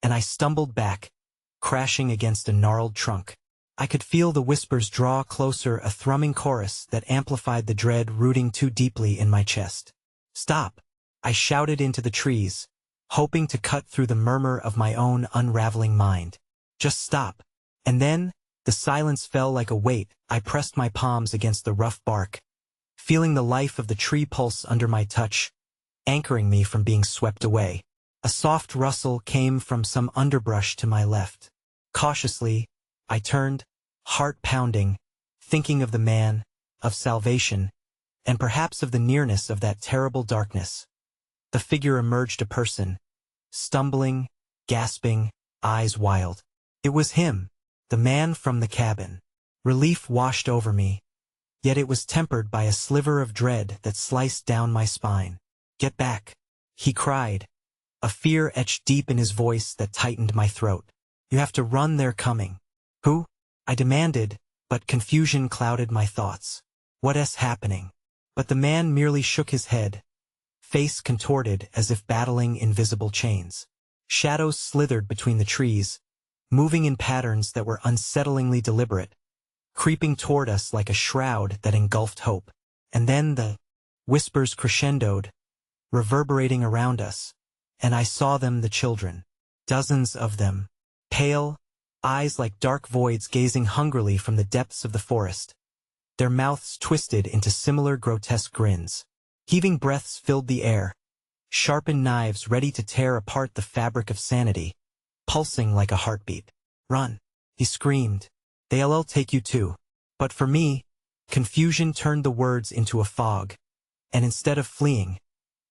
and I stumbled back, crashing against a gnarled trunk. I could feel the whispers draw closer, a thrumming chorus that amplified the dread rooting too deeply in my chest. "Stop!" I shouted into the trees, hoping to cut through the murmur of my own unraveling mind. "Just stop." And then, the silence fell like a weight. I pressed my palms against the rough bark, feeling the life of the tree pulse under my touch, anchoring me from being swept away. A soft rustle came from some underbrush to my left. Cautiously, I turned, heart pounding, thinking of the man, of salvation, and perhaps of the nearness of that terrible darkness. The figure emerged, a person, stumbling, gasping, eyes wild. It was him, the man from the cabin. Relief washed over me, yet it was tempered by a sliver of dread that sliced down my spine. "Get back," he cried, a fear etched deep in his voice that tightened my throat. "You have to run, they're coming." "Who?" I demanded, but confusion clouded my thoughts. "What is happening?" But the man merely shook his head, face contorted as if battling invisible chains. Shadows slithered between the trees, moving in patterns that were unsettlingly deliberate, creeping toward us like a shroud that engulfed hope. And then the whispers crescendoed, reverberating around us, and I saw them, the children. Dozens of them, pale, eyes like dark voids gazing hungrily from the depths of the forest, their mouths twisted into similar grotesque grins. Heaving breaths filled the air, sharpened knives ready to tear apart the fabric of sanity, pulsing like a heartbeat. "Run," he screamed. "They'll take you too." But for me, confusion turned the words into a fog, and instead of fleeing,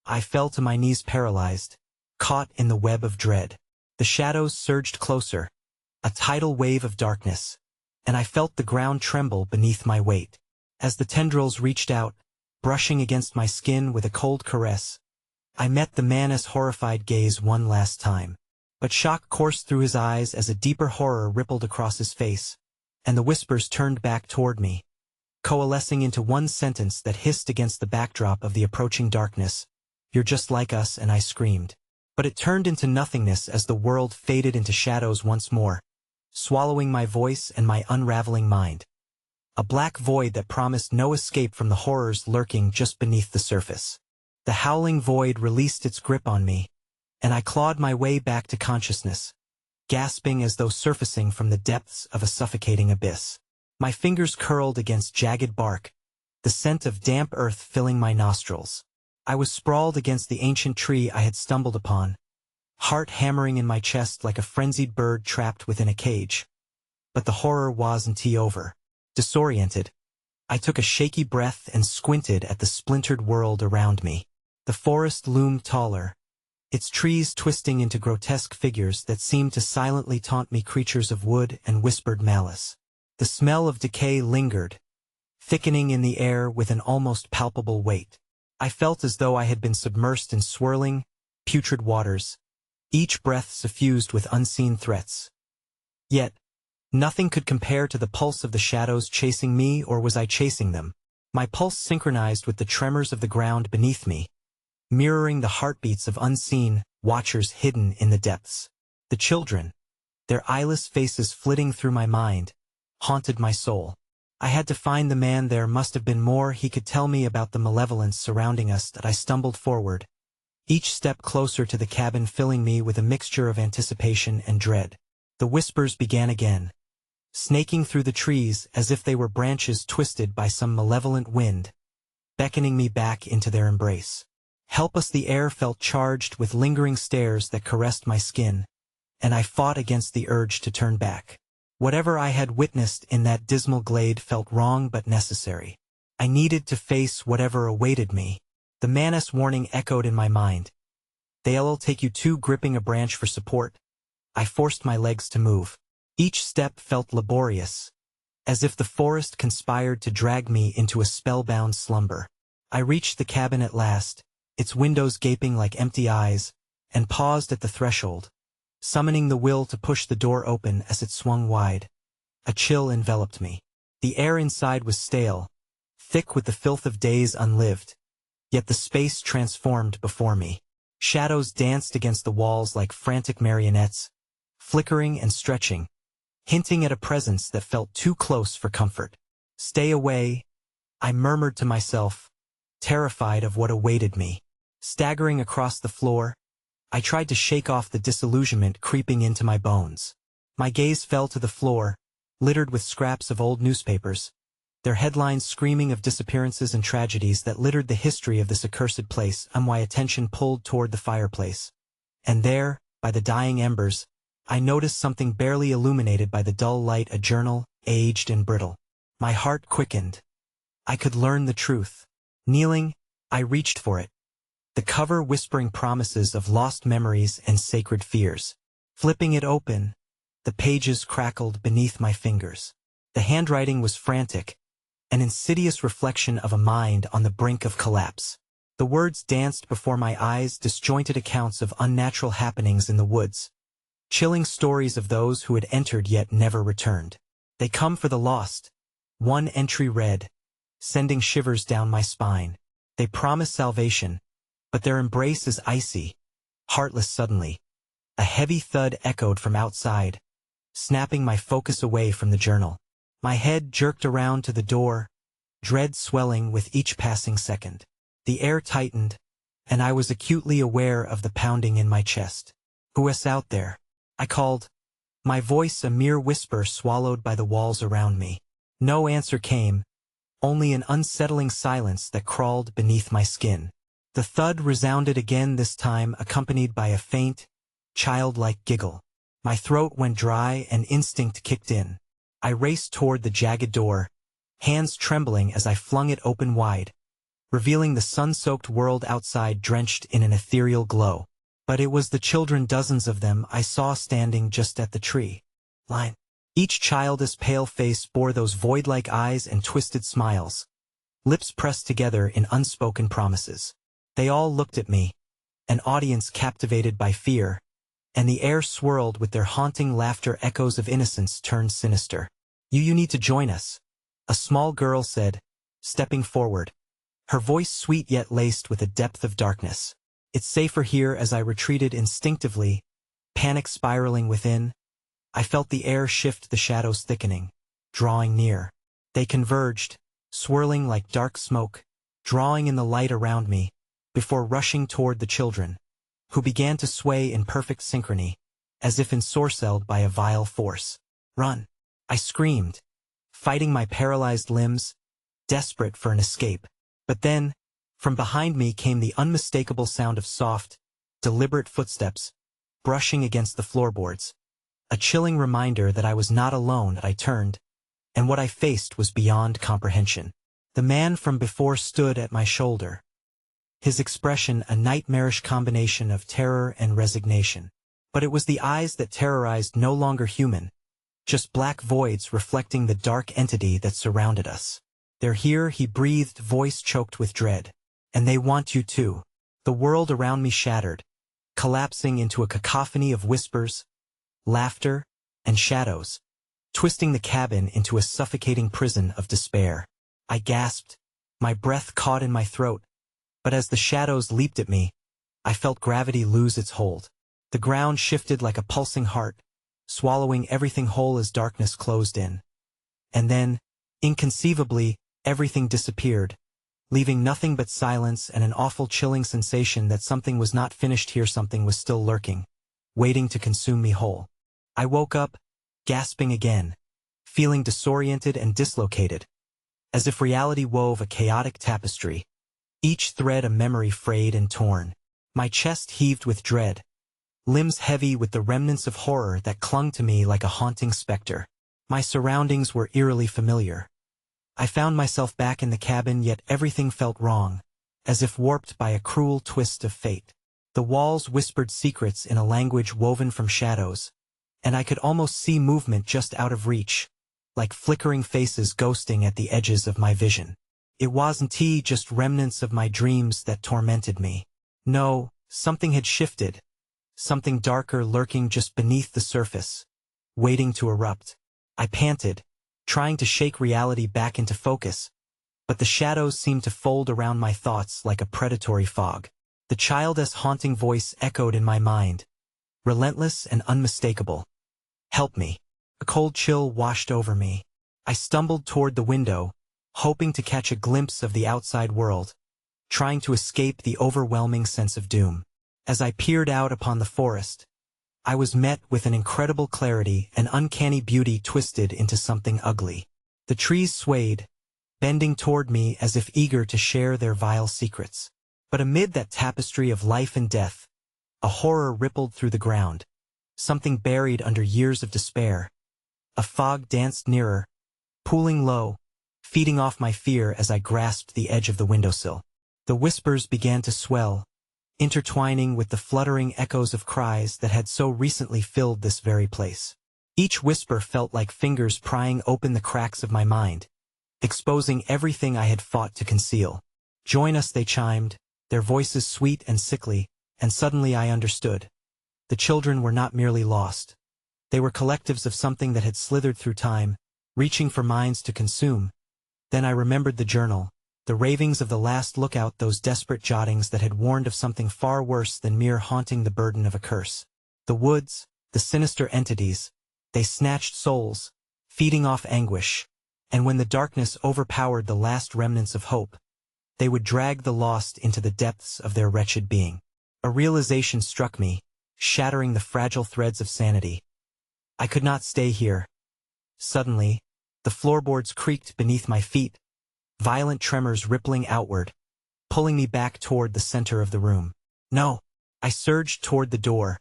I fell to my knees paralyzed, caught in the web of dread. The shadows surged closer, a tidal wave of darkness, and I felt the ground tremble beneath my weight. As the tendrils reached out, brushing against my skin with a cold caress, I met the man's horrified gaze one last time. But shock coursed through his eyes as a deeper horror rippled across his face, and the whispers turned back toward me, coalescing into one sentence that hissed against the backdrop of the approaching darkness. "You're just like us," and I screamed. But it turned into nothingness as the world faded into shadows once more, swallowing my voice and my unraveling mind. A black void that promised no escape from the horrors lurking just beneath the surface. The howling void released its grip on me, and I clawed my way back to consciousness, gasping as though surfacing from the depths of a suffocating abyss. My fingers curled against jagged bark, the scent of damp earth filling my nostrils. I was sprawled against the ancient tree I had stumbled upon, heart hammering in my chest like a frenzied bird trapped within a cage. But the horror wasn't over. Disoriented, I took a shaky breath and squinted at the splintered world around me. The forest loomed taller, its trees twisting into grotesque figures that seemed to silently taunt me, creatures of wood and whispered malice. The smell of decay lingered, thickening in the air with an almost palpable weight. I felt as though I had been submersed in swirling, putrid waters, each breath suffused with unseen threats. Yet, nothing could compare to the pulse of the shadows chasing me, or was I chasing them? My pulse synchronized with the tremors of the ground beneath me, mirroring the heartbeats of unseen watchers hidden in the depths. The children, their eyeless faces flitting through my mind, haunted my soul. I had to find the man. There must have been more he could tell me about the malevolence surrounding us. That I stumbled forward, each step closer to the cabin filling me with a mixture of anticipation and dread. The whispers began again, snaking through the trees as if they were branches twisted by some malevolent wind, beckoning me back into their embrace. Help us! The air felt charged with lingering stares that caressed my skin, and I fought against the urge to turn back. Whatever I had witnessed in that dismal glade felt wrong but necessary. I needed to face whatever awaited me. The man's warning echoed in my mind. "They'll take you too." Gripping a branch for support, I forced my legs to move. Each step felt laborious, as if the forest conspired to drag me into a spellbound slumber. I reached the cabin at last, its windows gaping like empty eyes, and paused at the threshold, summoning the will to push the door open. As it swung wide, a chill enveloped me. The air inside was stale, thick with the filth of days unlived, yet the space transformed before me. Shadows danced against the walls like frantic marionettes, flickering and stretching, hinting at a presence that felt too close for comfort. "Stay away," I murmured to myself, terrified of what awaited me. Staggering across the floor, I tried to shake off the disillusionment creeping into my bones. My gaze fell to the floor, littered with scraps of old newspapers, their headlines screaming of disappearances and tragedies that littered the history of this accursed place. My attention pulled toward the fireplace. And there, by the dying embers, I noticed something barely illuminated by the dull light, a journal, aged and brittle. My heart quickened. I could learn the truth. Kneeling, I reached for it, the cover whispering promises of lost memories and sacred fears. Flipping it open, the pages crackled beneath my fingers. The handwriting was frantic, an insidious reflection of a mind on the brink of collapse. The words danced before my eyes, disjointed accounts of unnatural happenings in the woods, chilling stories of those who had entered yet never returned. "They come for the lost," one entry read, sending shivers down my spine. "They promise salvation, but their embrace is icy, heartless." Suddenly, a heavy thud echoed from outside, snapping my focus away from the journal. My head jerked around to the door, dread swelling with each passing second. The air tightened, and I was acutely aware of the pounding in my chest. "Who's out there?" I called, my voice a mere whisper swallowed by the walls around me. No answer came, only an unsettling silence that crawled beneath my skin. The thud resounded again, this time accompanied by a faint, childlike giggle. My throat went dry and instinct kicked in. I raced toward the jagged door, hands trembling as I flung it open wide, revealing the sun-soaked world outside drenched in an ethereal glow. But it was the children, dozens of them, I saw standing just at the tree line. Each childish pale face bore those void-like eyes and twisted smiles, lips pressed together in unspoken promises. They all looked at me, an audience captivated by fear, and the air swirled with their haunting laughter. Echoes of innocence turned sinister. You need to join us," a small girl said, stepping forward, her voice sweet yet laced with a depth of darkness. "It's safer here." As I retreated instinctively, panic spiraling within, I felt the air shift, the shadows thickening, drawing near. They converged, swirling like dark smoke, drawing in the light around me, before rushing toward the children, who began to sway in perfect synchrony, as if ensorcelled by a vile force. "Run!" I screamed, fighting my paralyzed limbs, desperate for an escape. But then, from behind me came the unmistakable sound of soft, deliberate footsteps, brushing against the floorboards. A chilling reminder that I was not alone. I turned, and what I faced was beyond comprehension. The man from before stood at my shoulder, his expression a nightmarish combination of terror and resignation. But it was the eyes that terrorized, no longer human, just black voids reflecting the dark entity that surrounded us. "They're here," he breathed, voice choked with dread. "And they want you too." The world around me shattered, collapsing into a cacophony of whispers, laughter, and shadows, twisting the cabin into a suffocating prison of despair. I gasped, my breath caught in my throat, but as the shadows leaped at me, I felt gravity lose its hold. The ground shifted like a pulsing heart, swallowing everything whole as darkness closed in. And then, inconceivably, everything disappeared, leaving nothing but silence and an awful chilling sensation that something was not finished here, something was still lurking, waiting to consume me whole. I woke up, gasping again, feeling disoriented and dislocated, as if reality wove a chaotic tapestry, each thread a memory frayed and torn. My chest heaved with dread, limbs heavy with the remnants of horror that clung to me like a haunting specter. My surroundings were eerily familiar. I found myself back in the cabin, yet everything felt wrong, as if warped by a cruel twist of fate. The walls whispered secrets in a language woven from shadows, and I could almost see movement just out of reach, like flickering faces ghosting at the edges of my vision. It wasn't just remnants of my dreams that tormented me. No, something had shifted, something darker lurking just beneath the surface, waiting to erupt. I panted, trying to shake reality back into focus, but the shadows seemed to fold around my thoughts like a predatory fog. The childish haunting voice echoed in my mind, relentless and unmistakable. "Help me." A cold chill washed over me. I stumbled toward the window, hoping to catch a glimpse of the outside world, trying to escape the overwhelming sense of doom. As I peered out upon the forest, I was met with an incredible clarity and uncanny beauty twisted into something ugly. The trees swayed, bending toward me as if eager to share their vile secrets. But amid that tapestry of life and death, a horror rippled through the ground, something buried under years of despair. A fog danced nearer, pooling low, feeding off my fear as I grasped the edge of the windowsill. The whispers began to swell, intertwining with the fluttering echoes of cries that had so recently filled this very place. Each whisper felt like fingers prying open the cracks of my mind, exposing everything I had fought to conceal. "Join us," they chimed, their voices sweet and sickly, and suddenly I understood. The children were not merely lost. They were collectives of something that had slithered through time, reaching for minds to consume. Then I remembered the journal, the ravings of the last lookout, those desperate jottings that had warned of something far worse than mere haunting, the burden of a curse. The woods, the sinister entities, they snatched souls, feeding off anguish, and when the darkness overpowered the last remnants of hope, they would drag the lost into the depths of their wretched being. A realization struck me, shattering the fragile threads of sanity. I could not stay here. Suddenly, the floorboards creaked beneath my feet, violent tremors rippling outward, pulling me back toward the center of the room. "No!" I surged toward the door,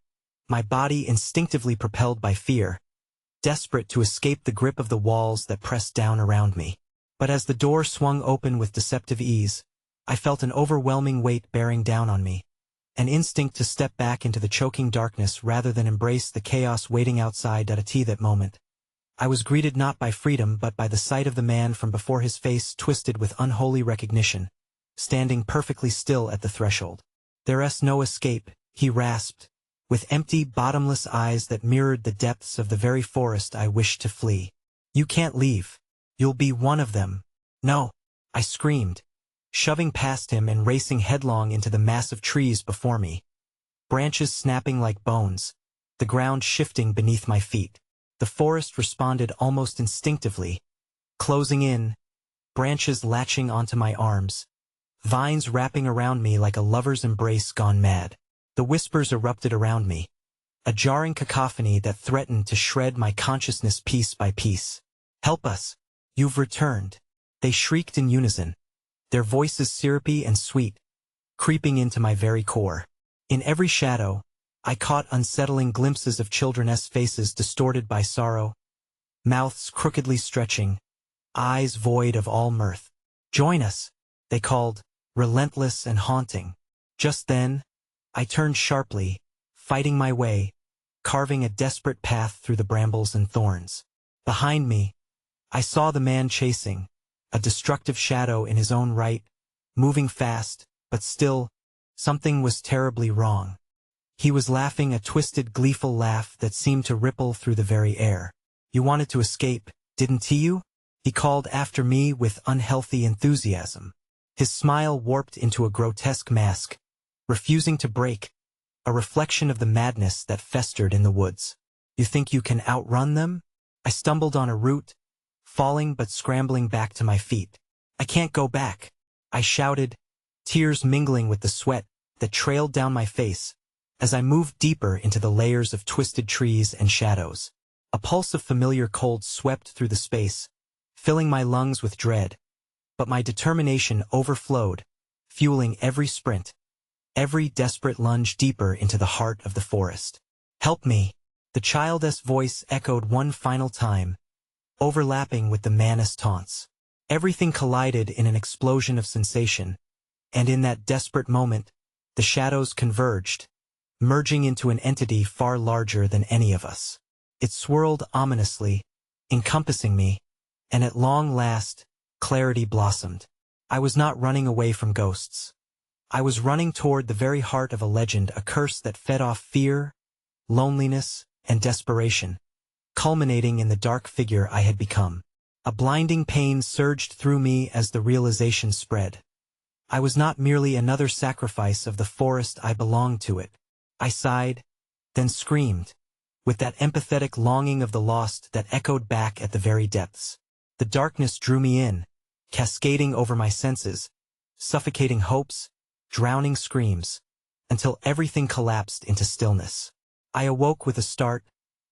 my body instinctively propelled by fear, desperate to escape the grip of the walls that pressed down around me. But as the door swung open with deceptive ease, I felt an overwhelming weight bearing down on me, an instinct to step back into the choking darkness rather than embrace the chaos waiting outside. At that moment, I was greeted not by freedom but by the sight of the man from before, his face twisted with unholy recognition, standing perfectly still at the threshold. "There's no escape," he rasped, with empty, bottomless eyes that mirrored the depths of the very forest I wished to flee. "You can't leave. You'll be one of them." "No!" I screamed, shoving past him and racing headlong into the massive trees before me, branches snapping like bones, the ground shifting beneath my feet. The forest responded almost instinctively, closing in, branches latching onto my arms, vines wrapping around me like a lover's embrace gone mad. The whispers erupted around me, a jarring cacophony that threatened to shred my consciousness piece by piece. "Help us! You've returned!" They shrieked in unison, their voices syrupy and sweet, creeping into my very core. In every shadow, I caught unsettling glimpses of children's faces distorted by sorrow, mouths crookedly stretching, eyes void of all mirth. "Join us!" they called, relentless and haunting. Just then, I turned sharply, fighting my way, carving a desperate path through the brambles and thorns. Behind me, I saw the man chasing, a destructive shadow in his own right, moving fast, but still, something was terribly wrong. He was laughing a twisted, gleeful laugh that seemed to ripple through the very air. "You wanted to escape, didn't you?" he called after me with unhealthy enthusiasm. His smile warped into a grotesque mask, refusing to break, a reflection of the madness that festered in the woods. "You think you can outrun them?" I stumbled on a root, falling but scrambling back to my feet. "I can't go back," I shouted, tears mingling with the sweat that trailed down my face as I moved deeper into the layers of twisted trees and shadows. A pulse of familiar cold swept through the space, filling my lungs with dread, but my determination overflowed, fueling every sprint, every desperate lunge deeper into the heart of the forest. "Help me!" The childish voice echoed one final time, overlapping with the man's taunts. Everything collided in an explosion of sensation, and in that desperate moment, the shadows converged, merging into an entity far larger than any of us. It swirled ominously, encompassing me, and at long last, clarity blossomed. I was not running away from ghosts. I was running toward the very heart of a legend, a curse that fed off fear, loneliness, and desperation, culminating in the dark figure I had become. A blinding pain surged through me as the realization spread. I was not merely another sacrifice of the forest, I belonged to it. I sighed, then screamed, with that empathetic longing of the lost that echoed back at the very depths. The darkness drew me in, cascading over my senses, suffocating hopes, drowning screams, until everything collapsed into stillness. I awoke with a start,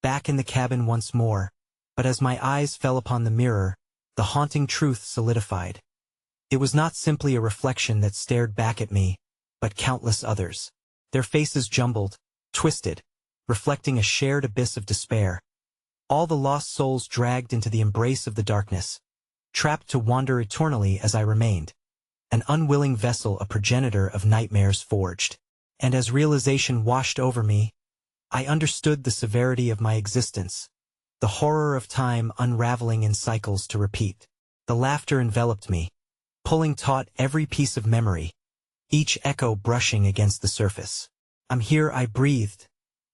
back in the cabin once more, but as my eyes fell upon the mirror, the haunting truth solidified. It was not simply a reflection that stared back at me, but countless others. Their faces jumbled, twisted, reflecting a shared abyss of despair. All the lost souls dragged into the embrace of the darkness, trapped to wander eternally as I remained, an unwilling vessel, a progenitor of nightmares forged. And as realization washed over me, I understood the severity of my existence, the horror of time unraveling in cycles to repeat. The laughter enveloped me, pulling taut every piece of memory, each echo brushing against the surface. "I'm here," I breathed,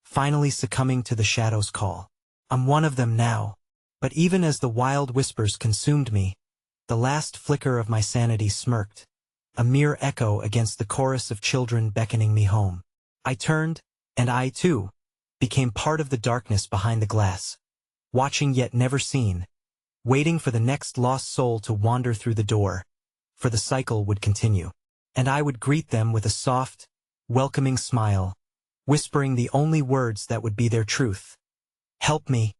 finally succumbing to the shadow's call. "I'm one of them now." But even as the wild whispers consumed me, the last flicker of my sanity smirked, a mere echo against the chorus of children beckoning me home. I turned, and I, too, became part of the darkness behind the glass, watching yet never seen, waiting for the next lost soul to wander through the door, for the cycle would continue. And I would greet them with a soft, welcoming smile, whispering the only words that would be their truth. "Help me."